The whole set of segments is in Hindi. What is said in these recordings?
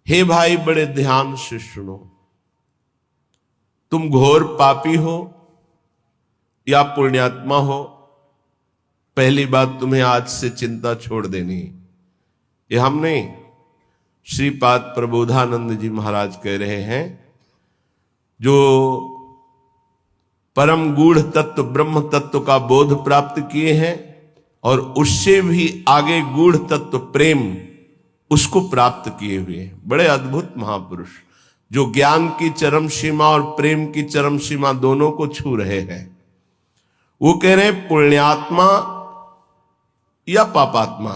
हे भाई बड़े ध्यान से सुनो, तुम घोर पापी हो या पुण्यात्मा हो, पहली बात तुम्हें आज से चिंता छोड़ देनी। ये हम नहीं, श्रीपाद प्रबोधानंद जी महाराज कह रहे हैं। जो परम गूढ़ तत्व ब्रह्म तत्व का बोध प्राप्त किए हैं और उससे भी आगे गूढ़ तत्व प्रेम उसको प्राप्त किए हुए हैं, बड़े अद्भुत महापुरुष जो ज्ञान की चरम सीमा और प्रेम की चरम सीमा दोनों को छू रहे हैं। वो कह रहे हैं पुण्यात्मा या पापात्मा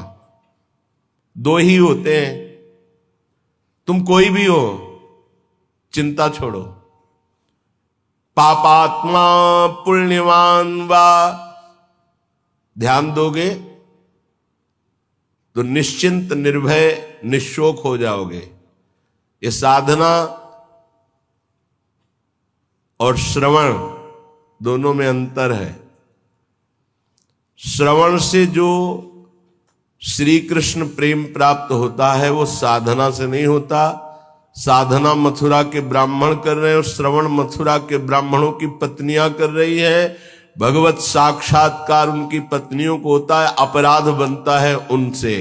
दो ही होते हैं। तुम कोई भी हो, चिंता छोड़ो। पापात्मा पुण्यवान वा, ध्यान दोगे तो निश्चिंत निर्भय निशोक हो जाओगे। ये साधना और श्रवण दोनों में अंतर है। श्रवण से जो श्री कृष्ण प्रेम प्राप्त होता है वो साधना से नहीं होता। साधना मथुरा के ब्राह्मण कर रहे हैं और श्रवण मथुरा के ब्राह्मणों की पत्नियां कर रही है। भगवत साक्षात्कार उनकी पत्नियों को होता है, अपराध बनता है उनसे।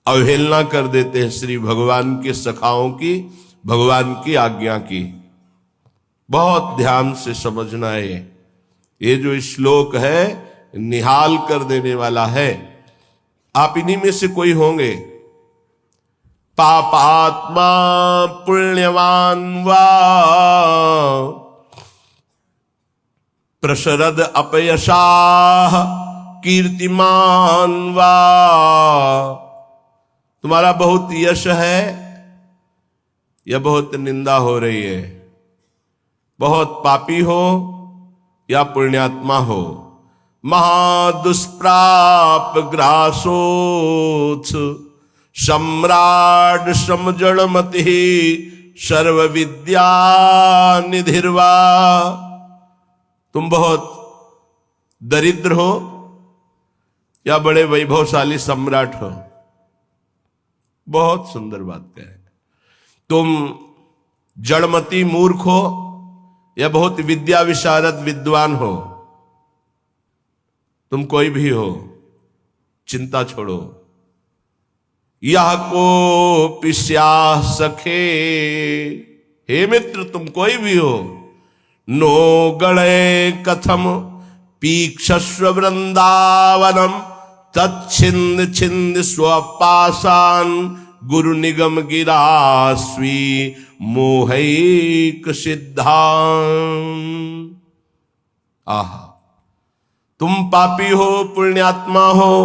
अवहेलना कर देते हैं श्री भगवान के सखाओं की, भगवान की आज्ञा की। बहुत ध्यान से समझना है। ये जो श्लोक है निहाल कर देने वाला है। आप इन्हीं में से कोई होंगे। पापात्मा पुण्यवान वा प्रशरद अपयशाह कीर्तिमान वा, तुम्हारा बहुत यश है या बहुत निंदा हो रही है, बहुत पापी हो या पुण्यात्मा हो। महादुष्प्राप ग्रासोत्स सम्राट समजड़मति सर्व विद्या निधिर्वा, तुम बहुत दरिद्र हो या बड़े वैभवशाली सम्राट हो। बहुत सुंदर बात कह रहे। तुम जड़मती मूर्ख हो या बहुत विद्या विशारद विद्वान हो। तुम कोई भी हो, चिंता छोड़ो। यह को पिस्या सखे, हे मित्र तुम कोई भी हो। नो गणे कथम पीक्षस्व वृंदावनम तच्छिंद छिंद स्वपासान गुरु निगम गिरास्वी मोहैक सिद्धान। आहा, तुम पापी हो पुण्यात्मा हो,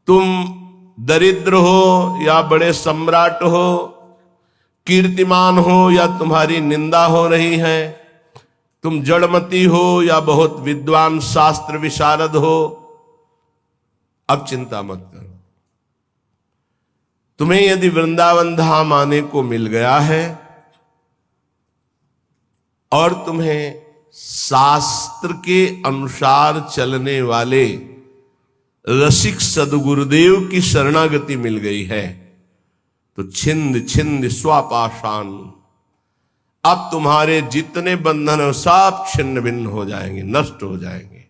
तुम दरिद्र हो या बड़े सम्राट हो, कीर्तिमान हो या तुम्हारी निंदा हो रही है, तुम जड़मती हो या बहुत विद्वान शास्त्र विशारद हो। अब चिंता मत करो। तुम्हें यदि वृंदावन धाम आने को मिल गया है और तुम्हें शास्त्र के अनुसार चलने वाले रसिक सदगुरुदेव की शरणागति मिल गई है, तो छिंद छिंद स्वापाशान, अब तुम्हारे जितने बंधन हो सब छिन्न भिन्न हो जाएंगे, नष्ट हो जाएंगे।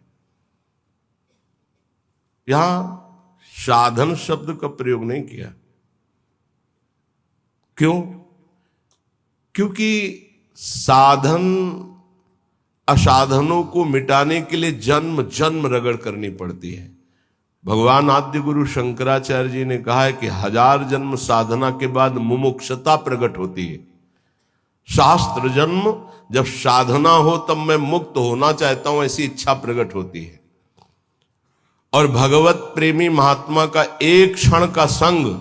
यहां साधन शब्द का प्रयोग नहीं किया। क्यों? क्योंकि साधन असाधनों को मिटाने के लिए जन्म जन्म रगड़ करनी पड़ती है। भगवान आद्य गुरु शंकराचार्य जी ने कहा है कि 1000 जन्म साधना के बाद मुमुक्षता प्रकट होती है। शास्त्र जन्म जब साधना हो तब मैं मुक्त होना चाहता हूं ऐसी इच्छा प्रकट होती है। और भगवत प्रेमी महात्मा का एक क्षण का संग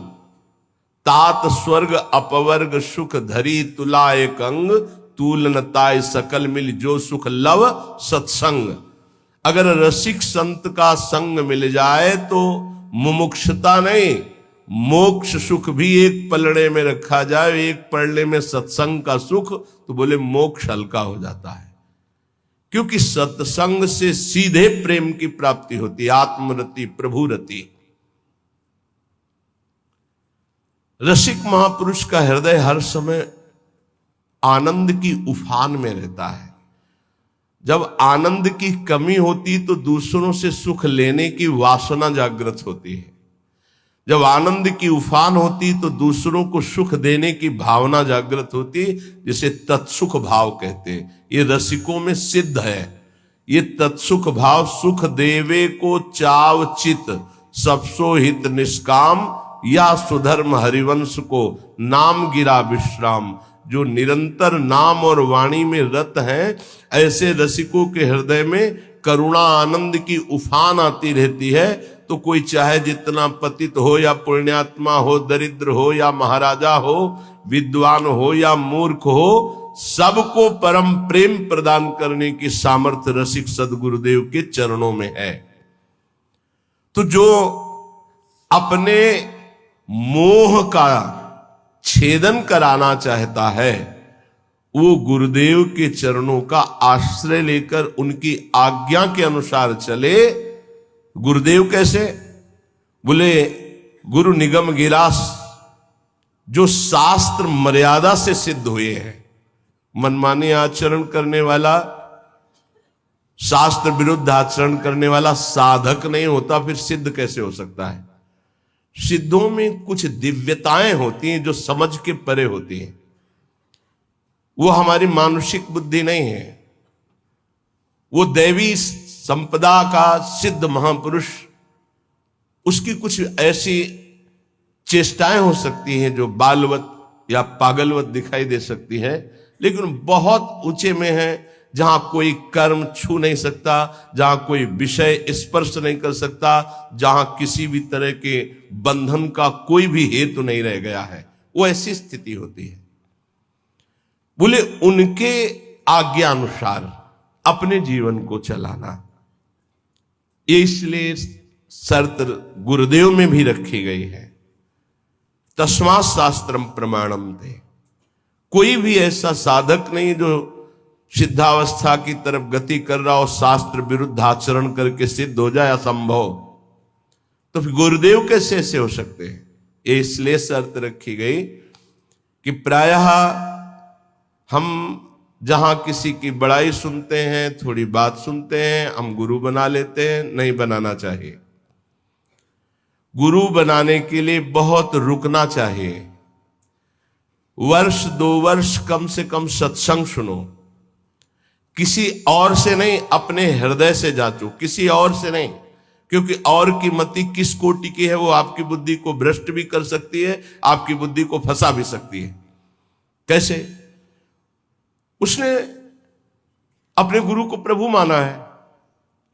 तात स्वर्ग अपवर्ग सुख धरी तुला एक अंग तूलनताय सकल मिल जो सुख लव सत्संग। अगर रसिक संत का संग मिल जाए तो मुमुक्षता नहीं, मोक्ष सुख भी एक पलड़े में रखा जाए, एक पलड़े में सत्संग का सुख, तो बोले मोक्ष हल्का हो जाता है। क्योंकि सत्संग से सीधे प्रेम की प्राप्ति होती है, आत्मरति प्रभुरति। रसिक महापुरुष का हृदय हर समय आनंद की उफान में रहता है। जब आनंद की कमी होती तो दूसरों से सुख लेने की वासना जागृत होती है। जब आनंद की उफान होती तो दूसरों को सुख देने की भावना जागृत होती, जिसे तत्सुख भाव कहते हैं। ये रसिकों में सिद्ध है। ये तत्सुख भाव, सुख देवे को चाव चित, सबसो हित निष्काम, या सुधर्म हरिवंश को नाम गिरा विश्राम। जो निरंतर नाम और वाणी में रत हैं, ऐसे रसिकों के हृदय में करुणा आनंद की उफान आती रहती है। तो कोई चाहे जितना पतित हो या पुण्यात्मा हो, दरिद्र हो या महाराजा हो, विद्वान हो या मूर्ख हो, सबको परम प्रेम प्रदान करने की सामर्थ्य रसिक सदगुरुदेव के चरणों में है। तो जो अपने मोह का छेदन कराना चाहता है, वो गुरुदेव के चरणों का आश्रय लेकर उनकी आज्ञा के अनुसार चले। गुरुदेव कैसे? बोले गुरु निगम गिरास, जो शास्त्र मर्यादा से सिद्ध हुए हैं। मनमानी आचरण करने वाला, शास्त्र विरुद्ध आचरण करने वाला साधक नहीं होता, फिर सिद्ध कैसे हो सकता है? सिद्धों में कुछ दिव्यताएं होती हैं जो समझ के परे होती हैं। वो हमारी मानुषिक बुद्धि नहीं है। वो दैवी संपदा का सिद्ध महापुरुष, उसकी कुछ ऐसी चेष्टाएं हो सकती हैं जो बालवत या पागलवत दिखाई दे सकती है, लेकिन बहुत ऊंचे में है, जहां कोई कर्म छू नहीं सकता, जहां कोई विषय स्पर्श नहीं कर सकता, जहां किसी भी तरह के बंधन का कोई भी हेतु नहीं रह गया है। वो ऐसी स्थिति होती है। बोले उनके आज्ञा अनुसार अपने जीवन को चलाना, ये इसलिए शर्त गुरुदेव में भी रखी गई है। तस्मात् शास्त्रम प्रमाणम थे। कोई भी ऐसा साधक नहीं जो सिद्धावस्था की तरफ गति कर रहा हो, शास्त्र विरुद्ध आचरण करके सिद्ध हो जाए, असंभव। तो फिर गुरुदेव कैसे ऐसे हो सकते हैं? ये इसलिए शर्त रखी गई कि प्रायः हम जहां किसी की बड़ाई सुनते हैं, थोड़ी बात सुनते हैं, हम गुरु बना लेते हैं। नहीं बनाना चाहिए। गुरु बनाने के लिए बहुत रुकना चाहिए। वर्ष 2 वर्ष कम से कम सत्संग सुनो। किसी और से नहीं, अपने हृदय से जांचो, किसी और से नहीं। क्योंकि और की मति किस कोटि की है, वो आपकी बुद्धि को भ्रष्ट भी कर सकती है, आपकी बुद्धि को फंसा भी सकती है। कैसे? उसने अपने गुरु को प्रभु माना है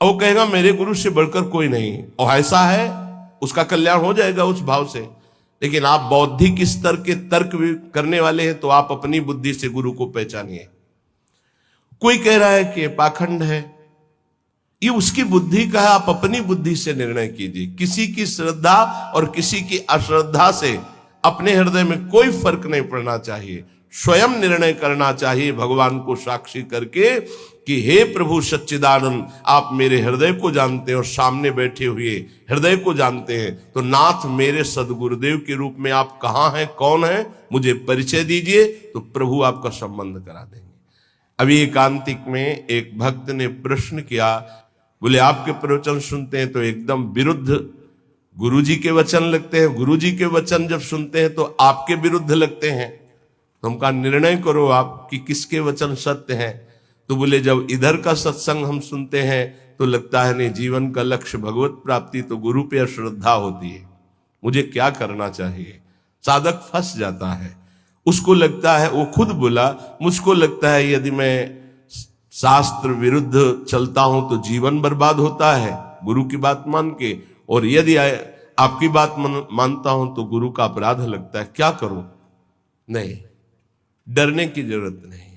और वो कहेगा मेरे गुरु से बढ़कर कोई नहीं, और ऐसा है, उसका कल्याण हो जाएगा उस भाव से। लेकिन आप बौद्धिक स्तर के तर्क भी करने वाले हैं, तो आप अपनी बुद्धि से गुरु को पहचानिए। कोई कह रहा है कि पाखंड है, ये उसकी बुद्धि का है, आप अपनी बुद्धि से निर्णय कीजिए। किसी की श्रद्धा और किसी की अश्रद्धा से अपने हृदय में कोई फर्क नहीं पड़ना चाहिए। स्वयं निर्णय करना चाहिए भगवान को साक्षी करके कि हे प्रभु सच्चिदानंद, आप मेरे हृदय को जानते हैं और सामने बैठे हुए हृदय को जानते हैं। तो नाथ मेरे सदगुरुदेव के रूप में आप कहाँ हैं, कौन हैं, मुझे परिचय दीजिए, तो प्रभु आपका संबंध करा देंगे। अभी एकांतिक में एक भक्त ने प्रश्न किया, बोले आपके प्रवचन सुनते हैं तो एकदम विरुद्ध गुरुजी के वचन लगते हैं, गुरुजी के वचन जब सुनते हैं तो आपके विरुद्ध लगते हैं। तो हम कहा निर्णय करो आप कि किसके वचन सत्य हैं। तो बोले जब इधर का सत्संग हम सुनते हैं तो लगता है नहीं, जीवन का लक्ष्य भगवत प्राप्ति, तो गुरु पे अश्रद्धा होती है, मुझे क्या करना चाहिए। साधक फंस जाता है। उसको लगता है, वो खुद बोला, मुझको लगता है यदि मैं शास्त्र विरुद्ध चलता हूं तो जीवन बर्बाद होता है गुरु की बात मान के, और यदि आपकी बात मानता हूं तो गुरु का अपराध लगता है, क्या करूं। नहीं, डरने की जरूरत नहीं।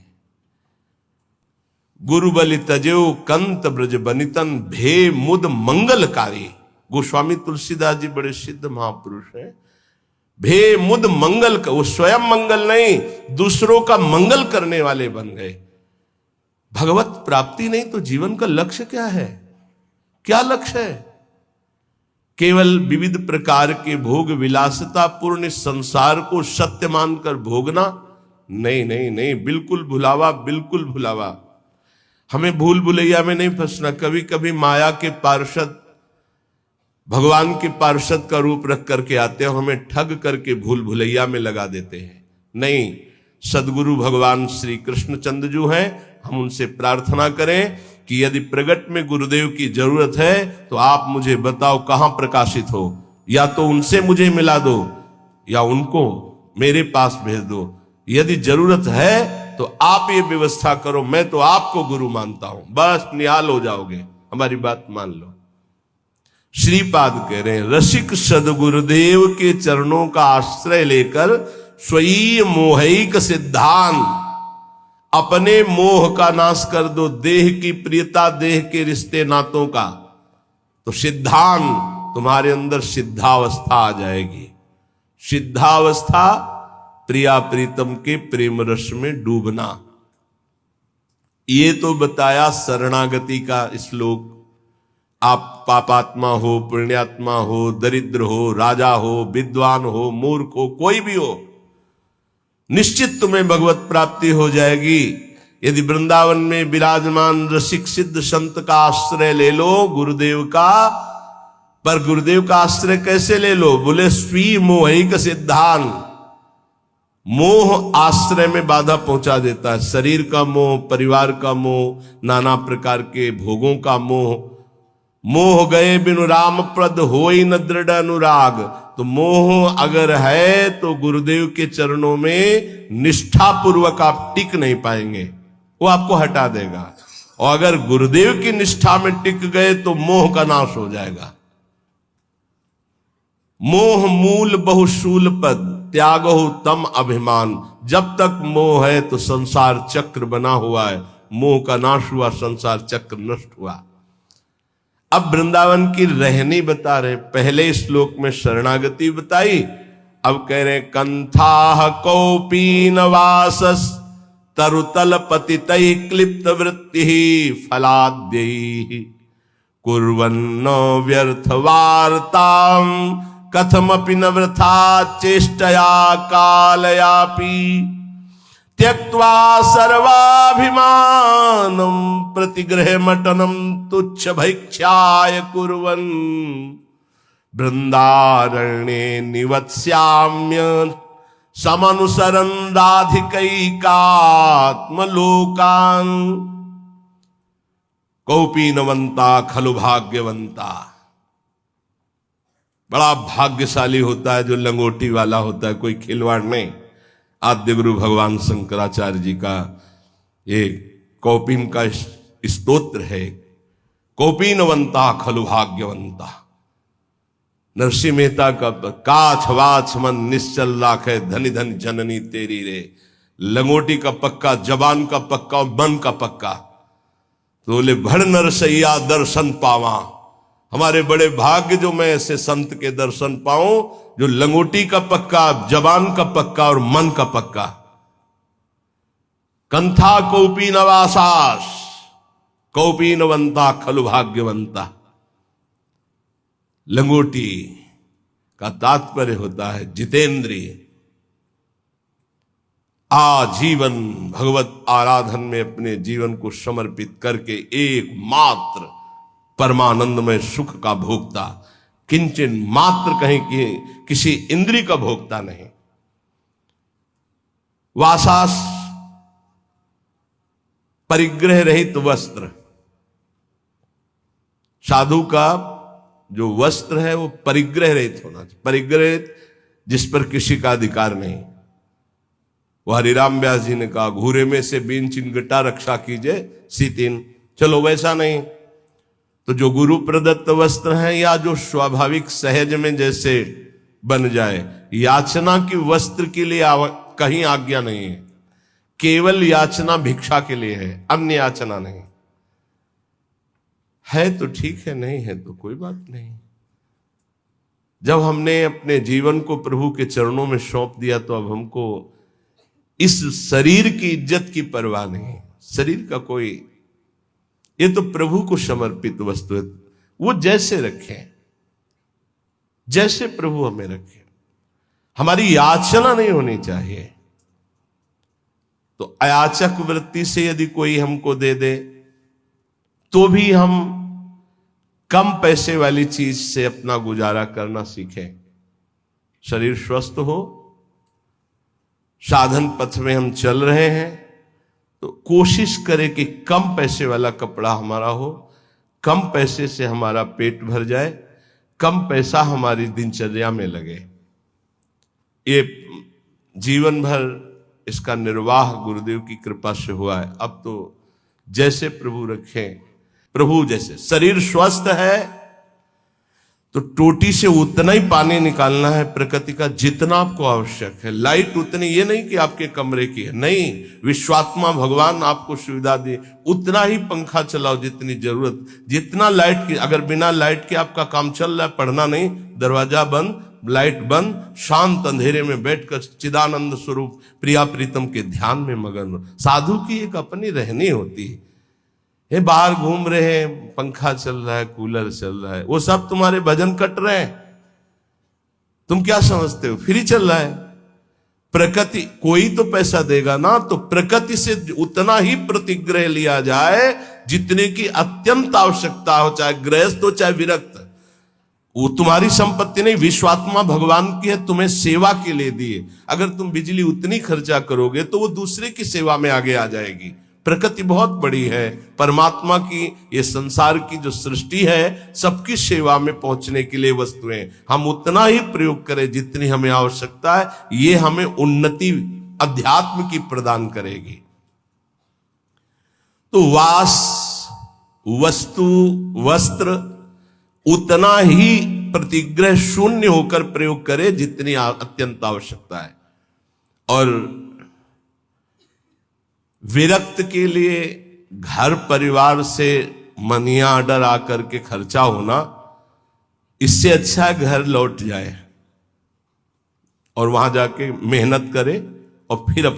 गुरु बलि तजेऊ कंत ब्रज बनितन, भे मुद मंगलकारी। गोस्वामी तुलसीदास जी बड़े सिद्ध महापुरुष हैं। भे मुद मंगल, वो स्वयं मंगल नहीं, दूसरों का मंगल करने वाले बन गए। भगवत प्राप्ति नहीं तो जीवन का लक्ष्य क्या है? क्या लक्ष्य है? केवल विविध प्रकार के भोग विलासिता पूर्ण संसार को सत्य मानकर भोगना, नहीं नहीं नहीं, बिल्कुल भुलावा, बिल्कुल भुलावा। हमें भूल भुलैया में नहीं फंसना। कभी कभी माया के पार्षद भगवान के पार्षद का रूप रख करके आते हैं, हमें ठग करके भूल भुलैया में लगा देते हैं। नहीं, सदगुरु भगवान श्री कृष्णचंद्र जो हैं, हम उनसे प्रार्थना करें कि यदि प्रगट में गुरुदेव की जरूरत है तो आप मुझे बताओ कहां प्रकाशित हो, या तो उनसे मुझे मिला दो या उनको मेरे पास भेज दो। यदि जरूरत है तो आप ये व्यवस्था करो, मैं तो आपको गुरु मानता हूं, बस निहाल हो जाओगे, हमारी बात मान लो। श्रीपाद कह रहे हैं, रसिक सदगुरुदेव के चरणों का आश्रय लेकर स्वयं मोहिक सिद्धांत, अपने मोह का नाश कर दो, देह की प्रियता, देह के रिश्ते नातों का, तो सिद्धांत तुम्हारे अंदर सिद्धावस्था आ जाएगी। सिद्धावस्था प्रिया प्रीतम के प्रेम रस में डूबना। ये तो बताया शरणागति का श्लोक। आप पापात्मा हो, पुण्यात्मा हो, दरिद्र हो, राजा हो, विद्वान हो, मूर्ख हो, कोई भी हो, निश्चित तुम्हें भगवत प्राप्ति हो जाएगी यदि वृंदावन में विराजमान रसिक सिद्ध संत का आश्रय ले लो, गुरुदेव का। पर गुरुदेव का आश्रय कैसे ले लो? बोले स्वी मोहिक सिद्धांत। मोह आश्रय में बाधा पहुंचा देता है। शरीर का मोह, परिवार का मोह, नाना प्रकार के भोगों का मोह। मोह गए बिनु राम प्रद होई न दृढ़ अनुराग। तो मोह अगर है तो गुरुदेव के चरणों में निष्ठा पूर्वक आप टिक नहीं पाएंगे, वो आपको हटा देगा। और अगर गुरुदेव की निष्ठा में टिक गए तो मोह का नाश हो जाएगा। मोह मूल बहुशूल पद, त्यागो तम अभिमान। जब तक मोह है तो संसार चक्र बना हुआ है। मोह का नाश हुआ, संसार चक्र नष्ट हुआ। अब वृंदावन की रहनी बता रहे। पहले श्लोक में शरणागति बताई, अब कह रहे कंथा कौपीन वासस तरुतल पतितै क्लिप्त वृत्ति फलाद्यै कुर्वन्न व्यर्थ वार्ताम कथमपि न वृथा चेष्टया कालयापि त्यक्त्वा सर्वाभिमानं प्रतिगृहमटनं तुच्छ भैक्षाय कुर्वन् बृन्दारण्ये निवत्स्याम्य समनुसरन् राधिकैकात्मलोकान्। कौपीनवंता खलु भाग्यवंता। बड़ा भाग्यशाली होता है जो लंगोटी वाला होता है, कोई खिलवाड़ नहीं। आद्य गुरु भगवान शंकराचार्य जी का ये कौपीन का स्तोत्र है, कौपीनवंता खलु भाग्यवंता। नरसिंह मेहता का काछ वाछ मन निश्चल राखे धनी धन जननी तेरी रे। लंगोटी का पक्का, जबान का पक्का और मन का पक्का। तो बोले भड़ नरसैया दर्शन पावा। हमारे बड़े भाग्य जो मैं ऐसे संत के दर्शन पाऊं जो लंगोटी का पक्का, जबान का पक्का और मन का पक्का। कंथा कौपीनवासास कौपीनवंता खलु भाग्यवंता। लंगोटी का तात्पर्य होता है जितेंद्रिय। आजीवन भगवत आराधन में अपने जीवन को समर्पित करके एकमात्र परमानंदमय सुख का भोक्ता, किंचन मात्र कहीं की किसी इंद्रिय का भोक्ता नहीं। वासास परिग्रह रहित वस्त्र। साधु का जो वस्त्र है वो परिग्रह रहित होना चाहिए। परिग्रह जिस पर किसी का अधिकार नहीं। वो हरिराम व्यास जी ने कहा घूरे में से बीन चिनगटा रक्षा कीजिए सीतिन। चलो वैसा नहीं, तो जो गुरु प्रदत्त वस्त्र हैं या जो स्वाभाविक सहज में जैसे बन जाए। याचना की वस्त्र के लिए कहीं आज्ञा नहीं है। केवल याचना भिक्षा के लिए है, अन्य याचना नहीं है। तो ठीक है, नहीं है तो कोई बात नहीं। जब हमने अपने जीवन को प्रभु के चरणों में सौंप दिया तो अब हमको इस शरीर की इज्जत की परवाह नहीं। शरीर का कोई, ये तो प्रभु को समर्पित वस्तु है, वो जैसे रखें। जैसे प्रभु हमें रखे। हमारी याचना नहीं होनी चाहिए। तो अयाचक वृत्ति से यदि कोई हमको दे दे तो भी हम कम पैसे वाली चीज से अपना गुजारा करना सीखें। शरीर स्वस्थ हो, साधन पथ में हम चल रहे हैं, तो कोशिश करें कि कम पैसे वाला कपड़ा हमारा हो, कम पैसे से हमारा पेट भर जाए, कम पैसा हमारी दिनचर्या में लगे। ये जीवन भर इसका निर्वाह गुरुदेव की कृपा से हुआ है। अब तो जैसे प्रभु रखें, प्रभु जैसे। शरीर स्वस्थ है तो टोटी से उतना ही पानी निकालना है प्रकृति का जितना आपको आवश्यक है। लाइट उतनी, ये नहीं कि आपके कमरे की है, नहीं, विश्वात्मा भगवान आपको सुविधा दे, उतना ही पंखा चलाओ जितनी जरूरत। जितना लाइट की, अगर बिना लाइट के आपका काम चल रहा है, पढ़ना नहीं, दरवाजा बंद, लाइट बंद, शांत अंधेरे में बैठकर चिदानंद स्वरूप प्रिया प्रीतम के ध्यान में मगन हो। साधु की एक अपनी रहनी होती है। ये बाहर घूम रहे हैं, पंखा चल रहा है, कूलर चल रहा है, वो सब तुम्हारे भजन कट रहे हैं। तुम क्या समझते हो फ्री चल रहा है? प्रकृति, कोई तो पैसा देगा ना, तो प्रकृति से उतना ही प्रतिग्रह लिया जाए जितने की अत्यंत आवश्यकता हो, चाहे गृहस्थ हो चाहे विरक्त। वो तुम्हारी संपत्ति नहीं, विश्वात्मा भगवान की है, तुम्हें सेवा के लिए दिए। अगर तुम बिजली उतनी खर्चा करोगे तो वो दूसरे की सेवा में आगे आ जाएगी। प्रकृति बहुत बड़ी है, परमात्मा की ये संसार की जो सृष्टि है, सबकी सेवा में पहुंचने के लिए वस्तुएं। हम उतना ही प्रयोग करें जितनी हमें आवश्यकता है, ये हमें उन्नति अध्यात्म की प्रदान करेगी। तो वास, वस्तु, वस्त्र उतना ही प्रतिग्रह शून्य होकर प्रयोग करे जितनी अत्यंत आवश्यकता है। और विरक्त के लिए घर परिवार से मनी ऑर्डर आकर के खर्चा होना, इससे अच्छा है घर लौट जाए और वहां जाके मेहनत करे और फिर अपने